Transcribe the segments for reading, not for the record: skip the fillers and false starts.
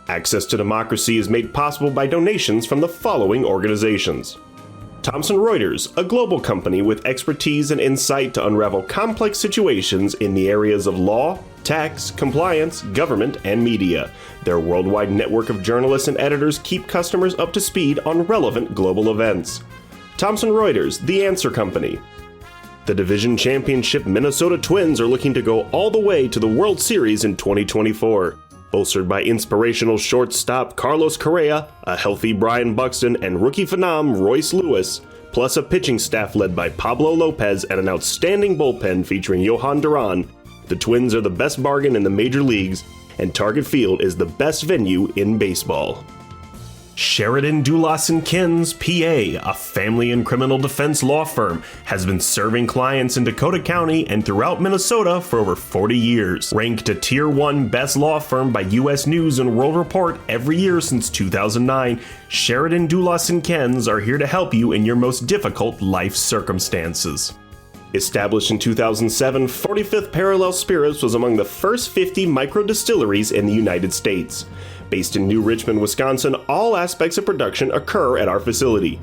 Access to Democracy is made possible by donations from the following organizations. Thomson Reuters, a global company with expertise and insight to unravel complex situations in the areas of law, tax, compliance, government, and media. Their worldwide network of journalists and editors keep customers up to speed on relevant global events. Thomson Reuters, the Answer Company. The Division Championship Minnesota Twins are looking to go all the way to the World Series in 2024. Bolstered by inspirational shortstop Carlos Correa, a healthy Brian Buxton, and rookie phenom Royce Lewis, plus a pitching staff led by Pablo Lopez and an outstanding bullpen featuring Johan Duran, the Twins are the best bargain in the major leagues, and Target Field is the best venue in baseball. Sheridan Dulas & Kins, PA, a family and criminal defense law firm, has been serving clients in Dakota County and throughout Minnesota for over 40 years. Ranked a Tier 1 Best Law Firm by U.S. News & World Report every year since 2009, Sheridan Dulas & Kins are here to help you in your most difficult life circumstances. Established in 2007, 45th Parallel Spirits was among the first 50 micro-distilleries in the United States. Based in New Richmond, Wisconsin, all aspects of production occur at our facility.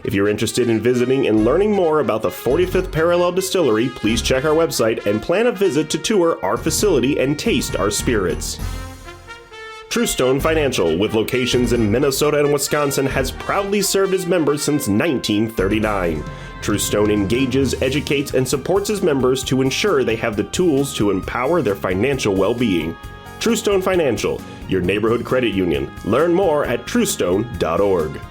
If you're interested in visiting and learning more about the 45th Parallel Distillery, please check our website and plan a visit to tour our facility and taste our spirits. Truestone Financial, with locations in Minnesota and Wisconsin, has proudly served its members since 1939. Truestone engages, educates, and supports its members to ensure they have the tools to empower their financial well-being. Truestone Financial, your neighborhood credit union. Learn more at truestone.org.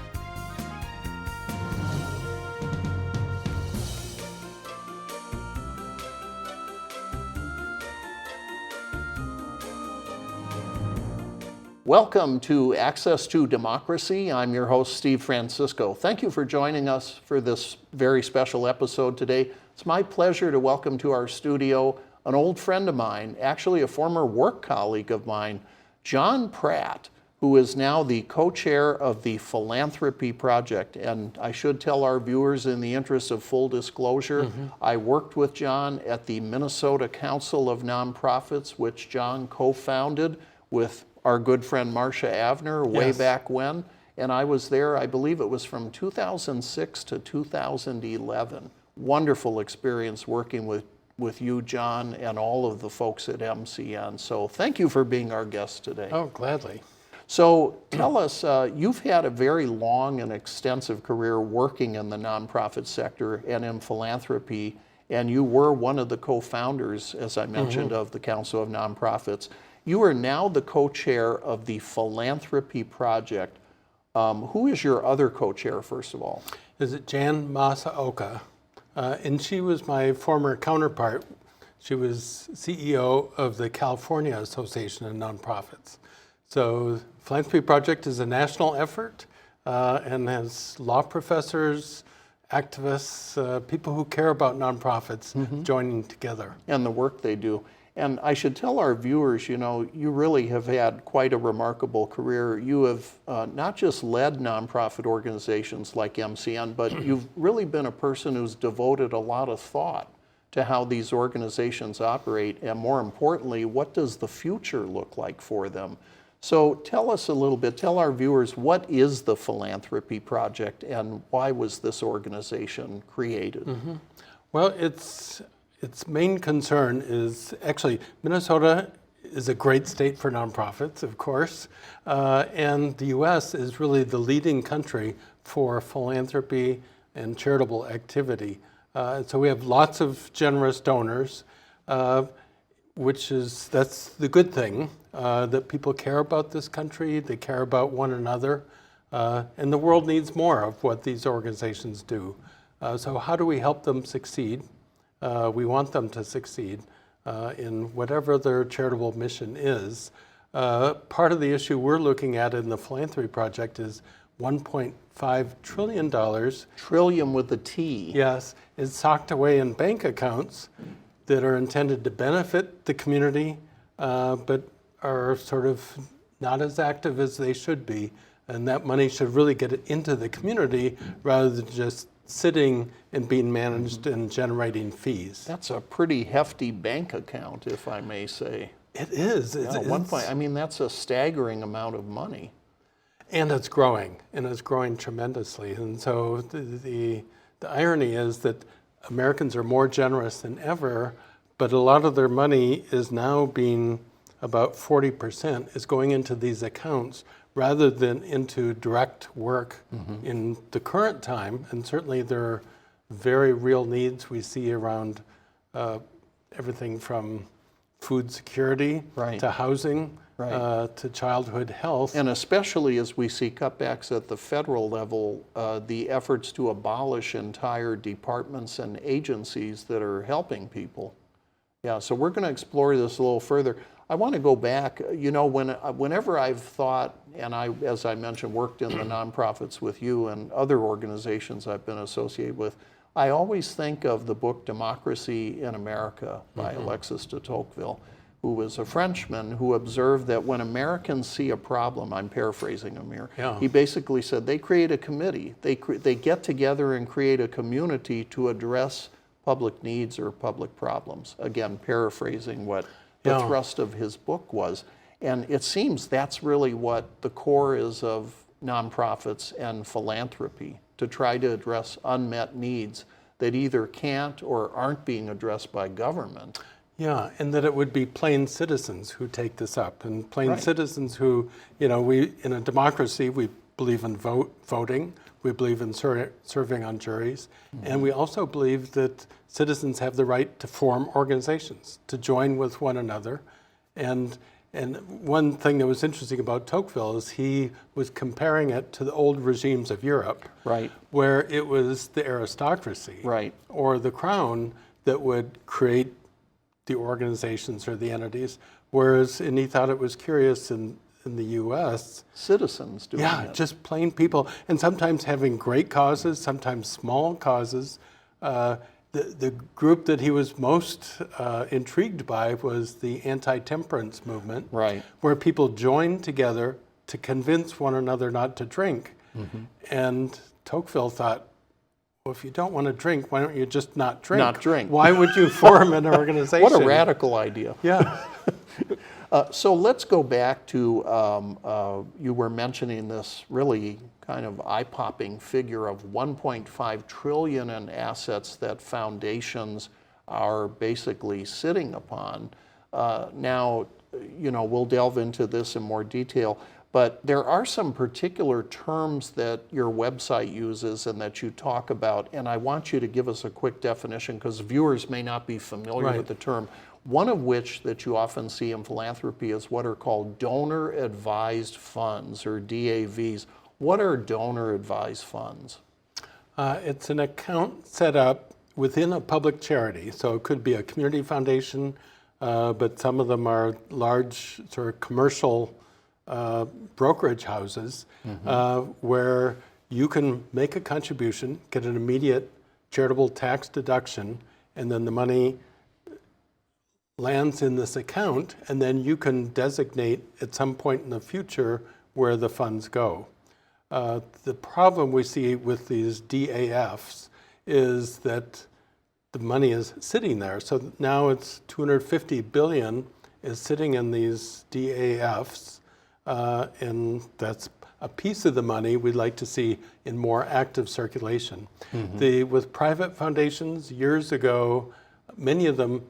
Welcome to Access to Democracy. I'm your host, Steve Francisco. Thank you for joining us for this very special episode today. It's my pleasure to welcome to our studio an old friend of mine, actually a former work colleague of mine, Jon Pratt, who is now the co-chair of the Philanthropy Project. And I should tell our viewers, in the interest of full disclosure, I worked with Jon at the Minnesota Council of Nonprofits, which Jon co-founded with our good friend Marcia Avner way back when. And I was there, I believe it was from 2006 to 2011. Wonderful experience working with you, Jon, and all of the folks at MCN. So thank you for being our guest today. Oh, gladly. So tell us, you've had a very long and extensive career working in the nonprofit sector and in philanthropy, and you were one of the co-founders, as I mentioned, of the Council of Nonprofits. You are now the co-chair of the Philanthropy Project. Who is your other co-chair, first of all? Is it Jan Masaoka? And she was my former counterpart. She was CEO of the California Association of Nonprofits. So Philanthropy Project is a national effort and has law professors, activists, people who care about nonprofits joining together. And the work they do. And I should tell our viewers, you know, you really have had quite a remarkable career. You have not just led nonprofit organizations like MCN, but you've really been a person who's devoted a lot of thought to how these organizations operate, and more importantly, what does the future look like for them? So tell us a little bit, tell our viewers, what is the Philanthropy Project and why was this organization created? Well, its main concern is actually Minnesota is a great state for nonprofits, of course, and the U.S. is really the leading country for philanthropy and charitable activity. So we have lots of generous donors, that's the good thing, that people care about this country, they care about one another, and the world needs more of what these organizations do. So how do we help them succeed? We want them to succeed in whatever their charitable mission is. Part of the issue we're looking at in the Philanthropy Project is $1.5 trillion. Trillion with a T. Yes, is socked away in bank accounts that are intended to benefit the community, but are sort of not as active as they should be. And that money should really get into the community rather than just sitting and being managed and generating fees. That's a pretty hefty bank account, if I may say. It is. At one point, I mean, that's a staggering amount of money. And it's growing tremendously. And so the irony is that Americans are more generous than ever, but a lot of their money is now being, about 40% is going into these accounts rather than into direct work in the current time. And certainly there are very real needs we see around everything from food security to housing to childhood health. And especially as we see cutbacks at the federal level, the efforts to abolish entire departments and agencies that are helping people. Yeah, so we're going to explore this a little further. I want to go back, you know, whenever I've thought, and I, as I mentioned, worked in the nonprofits with you and other organizations I've been associated with, I always think of the book Democracy in America by Alexis de Tocqueville, who was a Frenchman who observed that when Americans see a problem, I'm paraphrasing him here, he basically said they create a committee. They get together and create a community to address public needs or public problems. Again, paraphrasing what the thrust of his book was. And it seems that's really what the core is of nonprofits and philanthropy, to try to address unmet needs that either can't or aren't being addressed by government. Yeah, and that it would be plain citizens who take this up, and plain citizens who, you know, we, in a democracy, we believe in voting, we believe in serving on juries, and we also believe that citizens have the right to form organizations, to join with one another. And one thing that was interesting about Tocqueville is he was comparing it to the old regimes of Europe, where it was the aristocracy or the crown that would create the organizations or the entities, whereas, and he thought it was curious in the U.S. Citizens doing it. Just plain people, and sometimes having great causes, sometimes small causes. The group that he was most intrigued by was the anti-temperance movement, where people joined together to convince one another not to drink. And Tocqueville thought, well, if you don't want to drink, why don't you just not drink? Not drink. Why would you form an organization? What a radical idea. Yeah. So let's go back to, you were mentioning this really kind of eye-popping figure of 1.5 trillion in assets that foundations are basically sitting upon. Now, you know, we'll delve into this in more detail, but there are some particular terms that your website uses and that you talk about, and I want you to give us a quick definition because viewers may not be familiar with the term. One of which that you often see in philanthropy is what are called donor-advised funds, or DAVs. What are donor-advised funds? It's an account set up within a public charity. So it could be a community foundation, but some of them are large sort of commercial brokerage houses where you can make a contribution, get an immediate charitable tax deduction, and then the money lands in this account, and then you can designate at some point in the future where the funds go. The problem we see with these DAFs is that the money is sitting there. So now it's 250 billion is sitting in these DAFs, and that's a piece of the money we'd like to see in more active circulation. With private foundations, years ago, many of them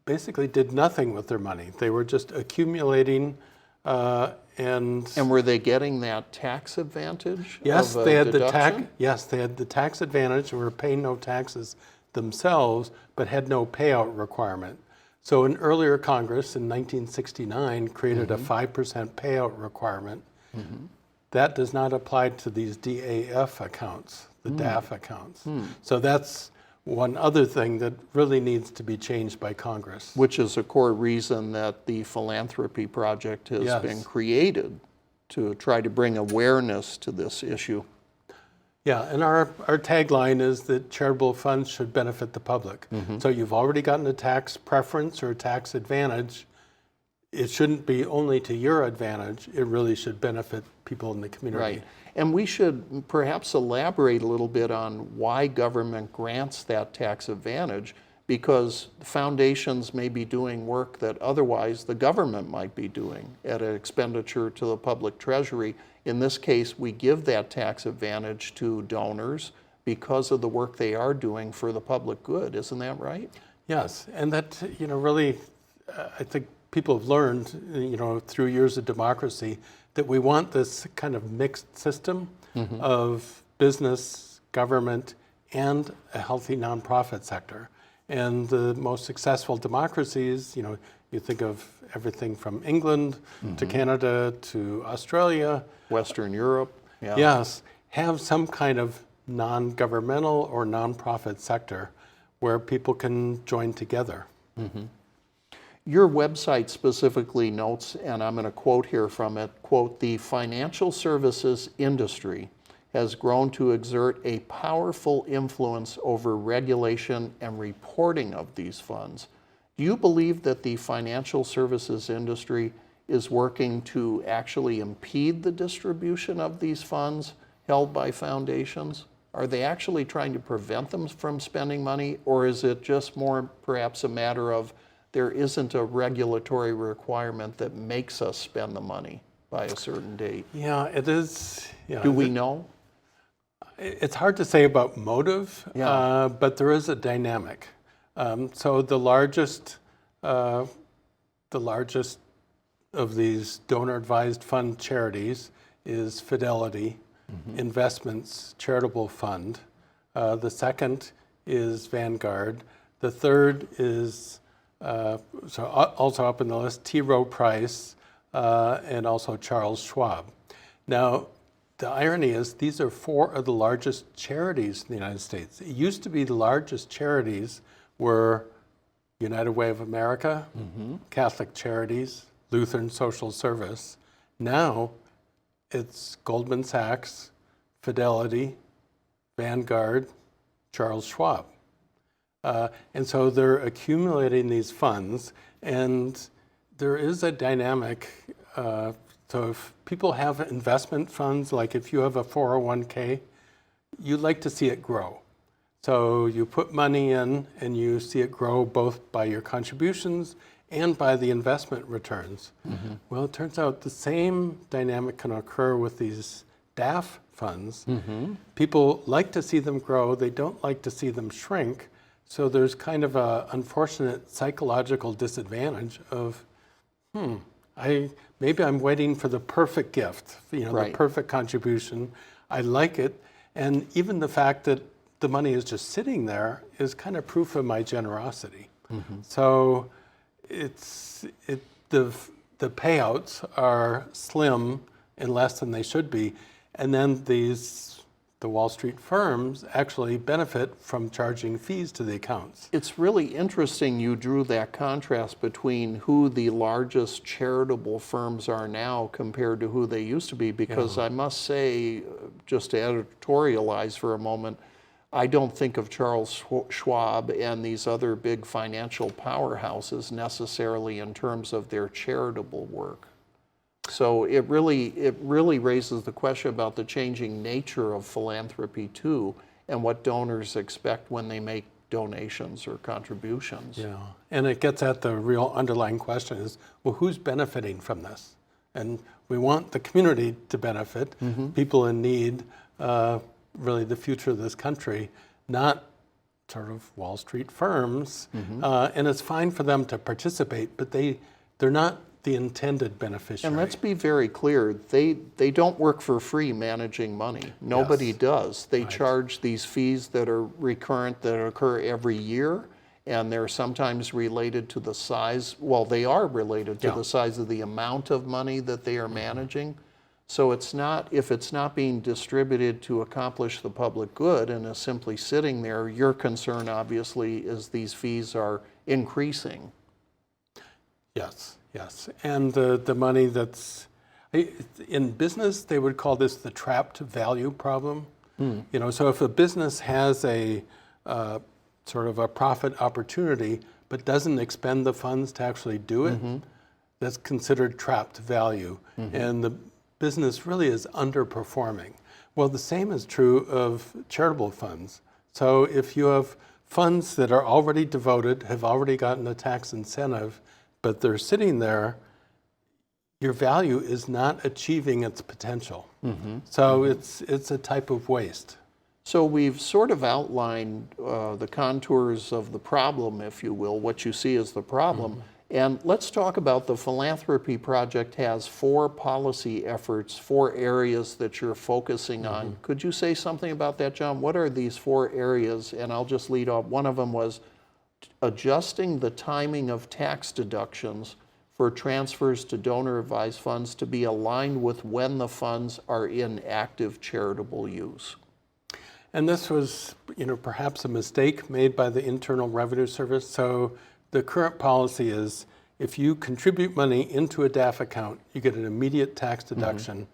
basically did nothing with their money. They were just accumulating and were they getting that tax advantage? Yes, they had the tax advantage. They were paying no taxes themselves, but had no payout requirement. So an earlier Congress in 1969 created a 5% payout requirement. That does not apply to these DAF accounts, the DAF accounts. So that's one other thing that really needs to be changed by Congress. Which is a core reason that the Philanthropy Project has been created, to try to bring awareness to this issue. Yeah, and our tagline is that charitable funds should benefit the public. So you've already gotten a tax preference or a tax advantage. It shouldn't be only to your advantage. It really should benefit people in the community. Right. And we should perhaps elaborate a little bit on why government grants that tax advantage, because foundations may be doing work that otherwise the government might be doing at an expenditure to the public treasury. In this case, we give that tax advantage to donors because of the work they are doing for the public good. Isn't that right? Yes, and that, really, I think people have learned, through years of democracy, that we want this kind of mixed system of business, government, and a healthy nonprofit sector. And the most successful democracies, you think of everything from England to Canada to Australia. Western Europe. Yeah. Yes, have some kind of non-governmental or nonprofit sector where people can join together. Your website specifically notes, and I'm going to quote here from it, quote, "The financial services industry has grown to exert a powerful influence over regulation and reporting of these funds." Do you believe that the financial services industry is working to actually impede the distribution of these funds held by foundations? Are they actually trying to prevent them from spending money, or is it just more perhaps a matter of there isn't a regulatory requirement that makes us spend the money by a certain date? Yeah, it is. Yeah, Do we know? It's hard to say about motive, but there is a dynamic. So the largest of these donor-advised fund charities is Fidelity Investments Charitable Fund. The second is Vanguard. The third is also up in the list, T. Rowe Price, and also Charles Schwab. Now, the irony is these are four of the largest charities in the United States. It used to be the largest charities were United Way of America, Catholic Charities, Lutheran Social Service. Now it's Goldman Sachs, Fidelity, Vanguard, Charles Schwab. And so they're accumulating these funds, and there is a dynamic. So if people have investment funds, like if you have a 401k, you like to see it grow. So you put money in and you see it grow both by your contributions and by the investment returns. Well, it turns out the same dynamic can occur with these DAF funds. People like to see them grow, they don't like to see them shrink. So there's kind of an unfortunate psychological disadvantage of, maybe I'm waiting for the perfect gift, the perfect contribution. I like it. And even the fact that the money is just sitting there is kind of proof of my generosity. So the payouts are slim and less than they should be. And then the Wall Street firms actually benefit from charging fees to the accounts. It's really interesting you drew that contrast between who the largest charitable firms are now compared to who they used to be, because I must say, just to editorialize for a moment, I don't think of Charles Schwab and these other big financial powerhouses necessarily in terms of their charitable work. So it really raises the question about the changing nature of philanthropy too, and what donors expect when they make donations or contributions. Yeah, and it gets at the real underlying question is, well, who's benefiting from this? And we want the community to benefit, people in need, really the future of this country, not sort of Wall Street firms. And it's fine for them to participate, but they're not the intended beneficiary. And let's be very clear, they don't work for free managing money. Nobody does. They charge these fees that are recurrent, that occur every year, and they're sometimes related to the size, well, they are related to the size of the amount of money that they are managing. So it's not, if it's not being distributed to accomplish the public good and is simply sitting there, your concern obviously is these fees are increasing. Yes. And the money that's, in business, they would call this the trapped value problem. So if a business has a sort of a profit opportunity, but doesn't expend the funds to actually do it, that's considered trapped value. And the business really is underperforming. Well, the same is true of charitable funds. So if you have funds that are already devoted, have already gotten a tax incentive, but they're sitting there, your value is not achieving its potential. So it's a type of waste. So we've sort of outlined the contours of the problem, if you will, what you see as the problem. And let's talk about the Philanthropy Project has 4 policy efforts, 4 areas that you're focusing on. Could you say something about that, Jon? What are these 4 areas? And I'll just lead off. One of them was adjusting the timing of tax deductions for transfers to donor-advised funds to be aligned with when the funds are in active charitable use. And this was, perhaps a mistake made by the Internal Revenue Service. So the current policy is if you contribute money into a DAF account, you get an immediate tax deduction,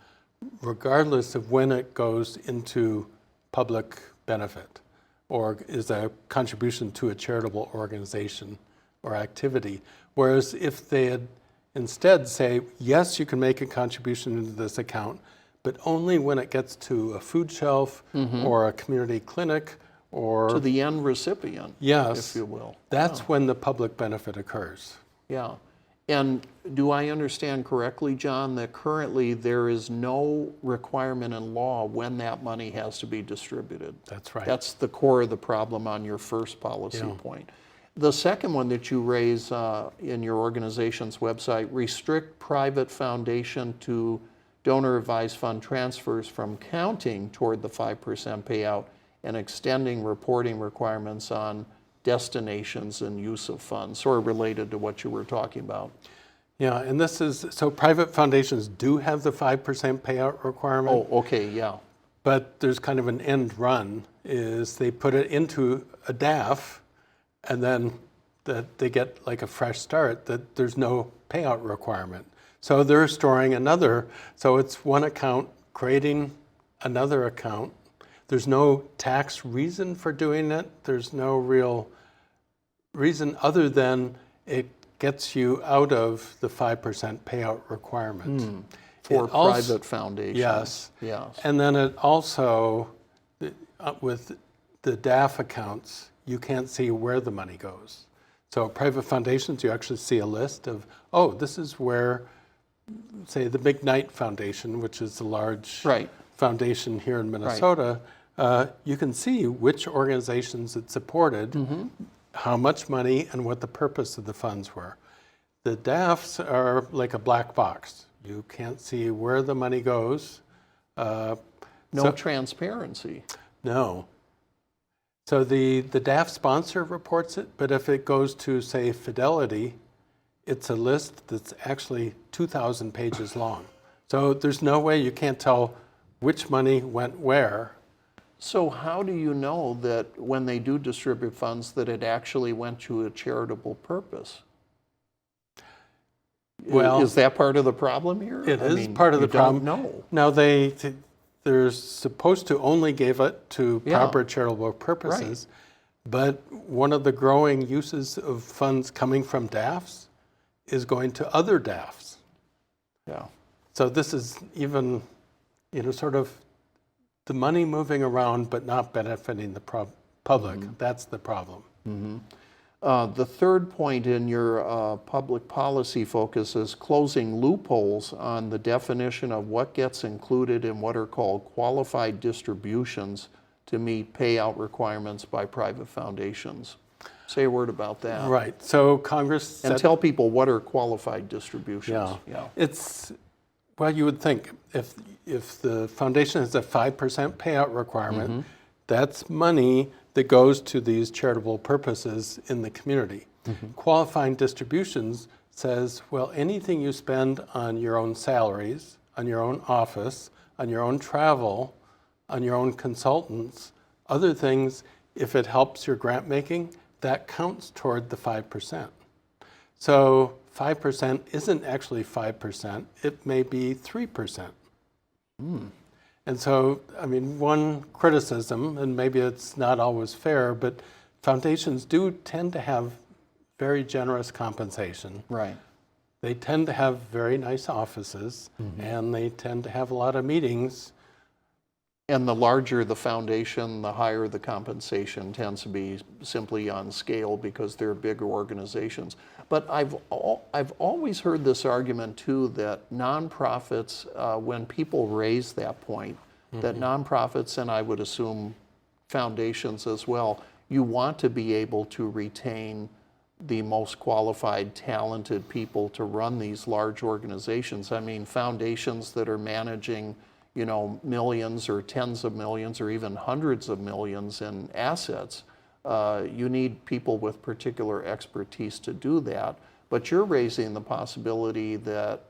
regardless of when it goes into public benefit or is a contribution to a charitable organization or activity. Whereas if they had instead say, yes, you can make a contribution into this account, but only when it gets to a food shelf or a community clinic or to the end recipient, yes, if you will. That's when the public benefit occurs. Yeah. And do I understand correctly, Jon, that currently there is no requirement in law when that money has to be distributed? That's right. That's the core of the problem on your first policy point. The second one that you raise in your organization's website, restrict private foundation to donor-advised fund transfers from counting toward the 5% payout and extending reporting requirements on destinations and use of funds, sort of related to what you were talking about. Yeah, and this is, so private foundations do have the 5% payout requirement. Oh, okay, yeah. But there's kind of an end run, is they put it into a DAF and then that they get like a fresh start, that there's no payout requirement. So they're storing another, so it's one account creating another account. There's no tax reason for doing it. There's no real reason other than it gets you out of the 5% payout requirement. For private foundations. Yes. Yes. And then it also, with the DAF accounts, you can't see where the money goes. So private foundations, you actually see a list of, oh, this is where, say, the McKnight Foundation, which is the large foundation here in Minnesota, you can see which organizations it supported, how much money, and what the purpose of the funds were. The DAFs are like a black box. You can't see where the money goes. No transparency. No. So the DAF sponsor reports it, but if it goes to, say, Fidelity, it's a list that's actually 2,000 pages long. So there's no way, you can't tell which money went where. So how do you know that when they do distribute funds that it actually went to a charitable purpose? Well, is that part of the problem here? It is part of the problem. No. Now they're supposed to only give it to proper charitable purposes, but one of the growing uses of funds coming from DAFs is going to other DAFs. Yeah. So this is even, sort of the money moving around but not benefiting the public. That's the problem. The third point in your public policy focus is closing loopholes on the definition of what gets included in what are called qualified distributions to meet payout requirements by private foundations. Say a word about that. Right. So Congress and tell people what are qualified distributions. Yeah. It's, well, you would think if the foundation has a 5% payout requirement, that's money that goes to these charitable purposes in the community. Qualifying distributions says, well, anything you spend on your own salaries, on your own office, on your own travel, on your own consultants, other things, if it helps your grant making, that counts toward the 5%. So 5% isn't actually 5%, it may be 3%. And so, I mean, one criticism, and maybe it's not always fair, but foundations do tend to have very generous compensation. Right. They tend to have very nice offices, and they tend to have a lot of meetings. And the larger the foundation, the higher the compensation tends to be simply on scale because they're bigger organizations. But I've always heard this argument too that nonprofits, when people raise that point, that nonprofits, and I would assume foundations as well, you want to be able to retain the most qualified, talented people to run these large organizations. I mean, foundations that are managing, you know, millions or tens of millions or even hundreds of millions in assets. You need people with particular expertise to do that. But you're raising the possibility that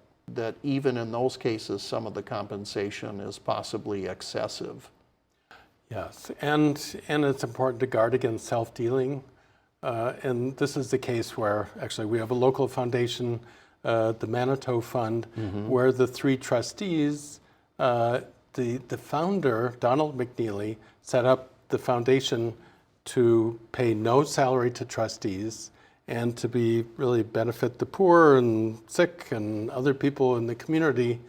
even in those cases, some of the compensation is possibly excessive. Yes, and it's important to guard against self-dealing. And this is the case where actually we have a local foundation, the Manitou Fund, where the three trustees, the founder, Donald McNeely, set up the foundation to pay no salary to trustees and to be really benefit the poor and sick and other people in the community.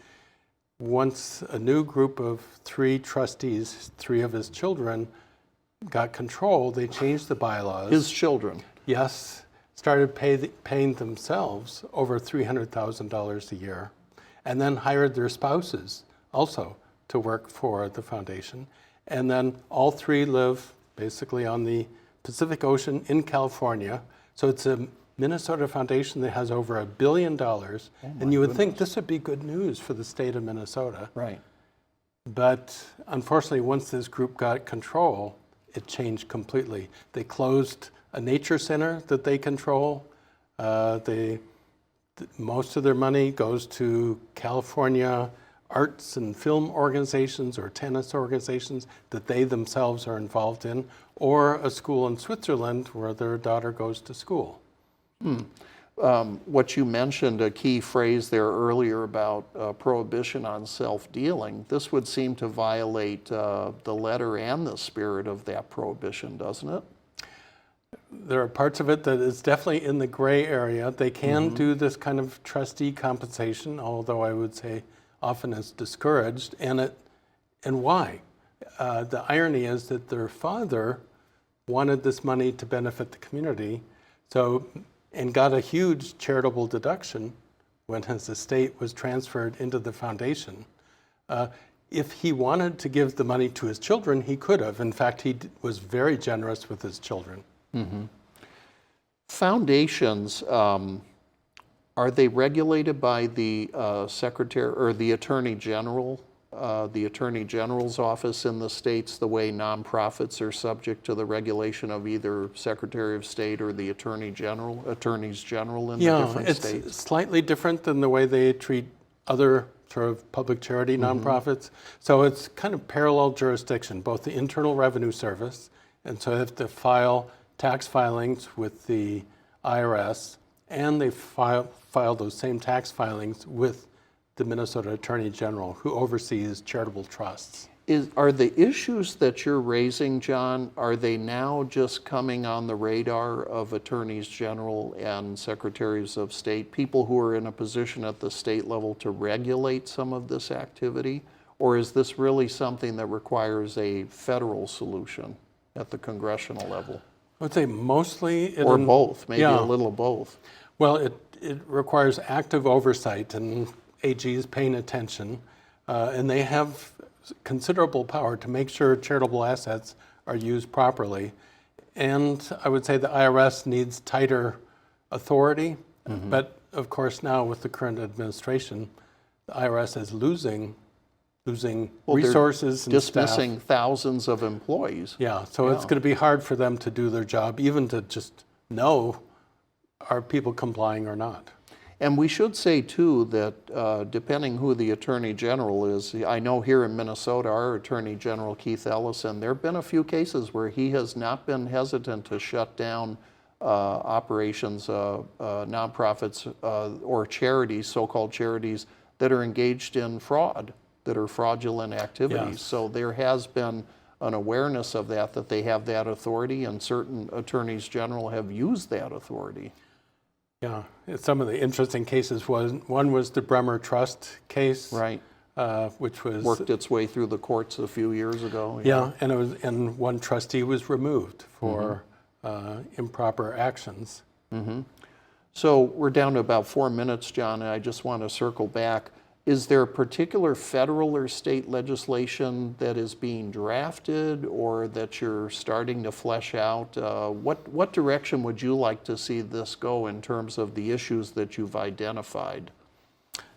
Once a new group of three trustees, three of his children, got control, they changed the bylaws. His children? Yes, started paying themselves over $300,000 a year, and then hired their spouses also to work for the foundation. And then all three live basically on the Pacific Ocean in California. So it's a Minnesota foundation that has over $1 billion. And you would think this would be good news for the state of Minnesota. Right. But unfortunately, once this group got control, it changed completely. They closed a nature center that they control. Most of their money goes to California arts and film organizations or tennis organizations that they themselves are involved in, or a school in Switzerland where their daughter goes to school. What you mentioned, a key phrase there earlier about prohibition on self-dealing, this would seem to violate the letter and the spirit of that prohibition, doesn't it? There are parts of it that is definitely in the gray area. They can do this kind of trustee compensation, although I would say often it's discouraged. And why? The irony is that their father wanted this money to benefit the community, and got a huge charitable deduction when his estate was transferred into the foundation. If he wanted to give the money to his children, he could have. In fact, he was very generous with his children. Foundations, are they regulated by the Secretary or the Attorney General, the Attorney General's office in the states, the way nonprofits are subject to the regulation of either Secretary of State or the Attorneys General in the different states? Yeah, it's slightly different than the way they treat other sort of public charity nonprofits. So it's kind of parallel jurisdiction, both the Internal Revenue Service, and so they have to file tax filings with the IRS, and they file those same tax filings with the Minnesota Attorney General, who oversees charitable trusts. Are the issues that you're raising, John, are they now just coming on the radar of attorneys general and secretaries of state, people who are in a position at the state level to regulate some of this activity? Or is this really something that requires a federal solution at the congressional level? I would say mostly... Or both, maybe a little of both. Well, it requires active oversight, and AGs paying attention, and they have considerable power to make sure charitable assets are used properly. And I would say the IRS needs tighter authority, but of course now with the current administration, the IRS is losing resources and dismissing staff. Thousands of employees. Yeah, so it's going to be hard for them to do their job, even to just know, are people complying or not? And we should say, too, that depending who the Attorney General is, I know here in Minnesota, our Attorney General, Keith Ellison, there have been a few cases where he has not been hesitant to shut down operations, nonprofits, or charities, so-called charities, that are engaged in fraud, that are fraudulent activities. Yes. So there has been an awareness of that they have that authority, and certain attorneys general have used that authority. Yeah, some of the interesting cases one was the Bremer Trust case. Right. which was Worked its way through the courts a few years ago. yeah, and one trustee was removed for improper actions. So we're down to about 4 minutes, John, and I just want to circle back. Is there particular federal or state legislation that is being drafted or that you're starting to flesh out? What direction would you like to see this go in terms of the issues that you've identified?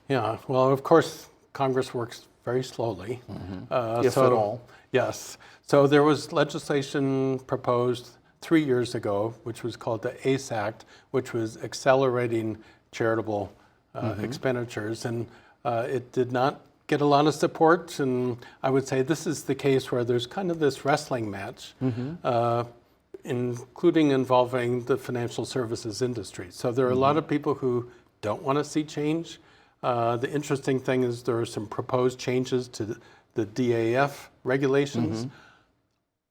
Yeah, well, of course, Congress works very slowly. If at all. Yes. So there was legislation proposed 3 years ago, which was called the ACE Act, which was accelerating charitable expenditures. And it did not get a lot of support. And I would say this is the case where there's kind of this wrestling match, including involving the financial services industry. So there are a lot of people who don't want to see change. The interesting thing is there are some proposed changes to the DAF regulations.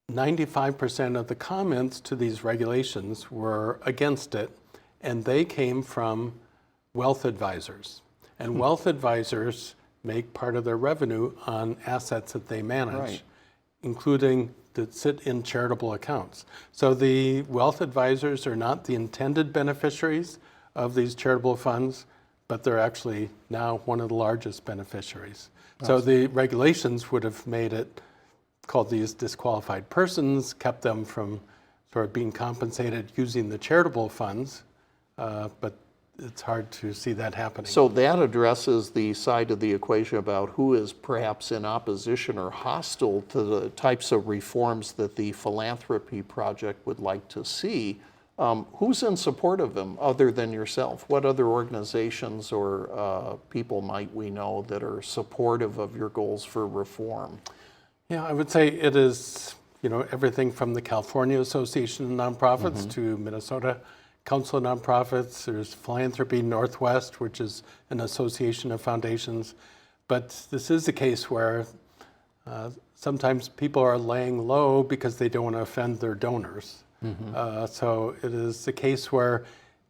95% of the comments to these regulations were against it, and they came from wealth advisors. And wealth advisors make part of their revenue on assets that they manage, including that sit in charitable accounts. So the wealth advisors are not the intended beneficiaries of these charitable funds, but they're actually now one of the largest beneficiaries. So the regulations would have made it called these disqualified persons, kept them from sort of being compensated using the charitable funds, but it's hard to see that happening. So that addresses the side of the equation about who is perhaps in opposition or hostile to the types of reforms that the Philanthropy Project would like to see. Who's in support of them other than yourself? What other organizations or people might we know that are supportive of your goals for reform? Yeah, I would say it is, everything from the California Association of Nonprofits to Minnesota Council of Nonprofits. There's Philanthropy Northwest, which is an association of foundations. But this is a case where sometimes people are laying low because they don't want to offend their donors. So it is a case where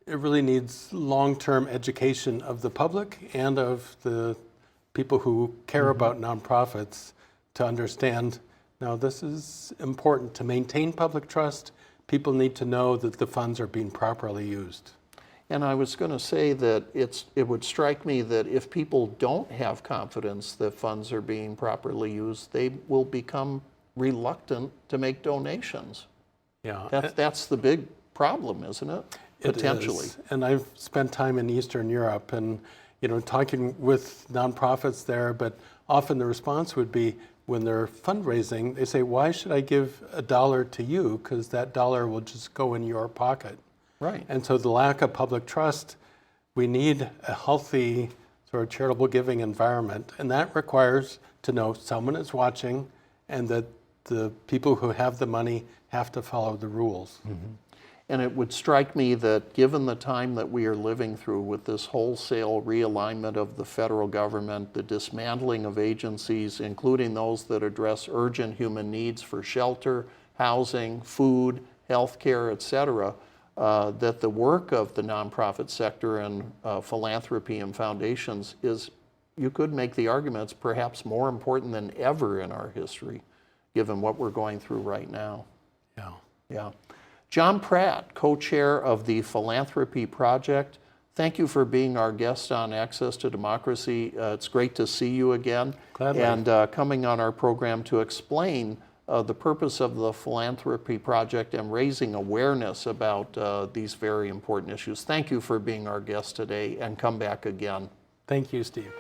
it really needs long-term education of the public and of the people who care about nonprofits to understand, now this is important to maintain public trust. People need to know that the funds are being properly used. And I was going to say that it would strike me that if people don't have confidence that funds are being properly used, they will become reluctant to make donations. Yeah, That's the big problem, isn't it? Potentially. It is. And I've spent time in Eastern Europe and talking with nonprofits there, but often the response would be when they're fundraising, they say, why should I give $1 to you? Because that dollar will just go in your pocket. Right. And so the lack of public trust, we need a healthy sort of charitable giving environment. And that requires to know someone is watching and that the people who have the money have to follow the rules. And it would strike me that given the time that we are living through with this wholesale realignment of the federal government, the dismantling of agencies, including those that address urgent human needs for shelter, housing, food, health care, et cetera, that the work of the nonprofit sector and philanthropy and foundations is, you could make the arguments, perhaps more important than ever in our history, given what we're going through right now. Yeah. Jon Pratt, co-chair of the Philanthropy Project, thank you for being our guest on Access to Democracy. It's great to see you again. Gladly. And coming on our program to explain the purpose of the Philanthropy Project and raising awareness about these very important issues. Thank you for being our guest today, and come back again. Thank you, Steve.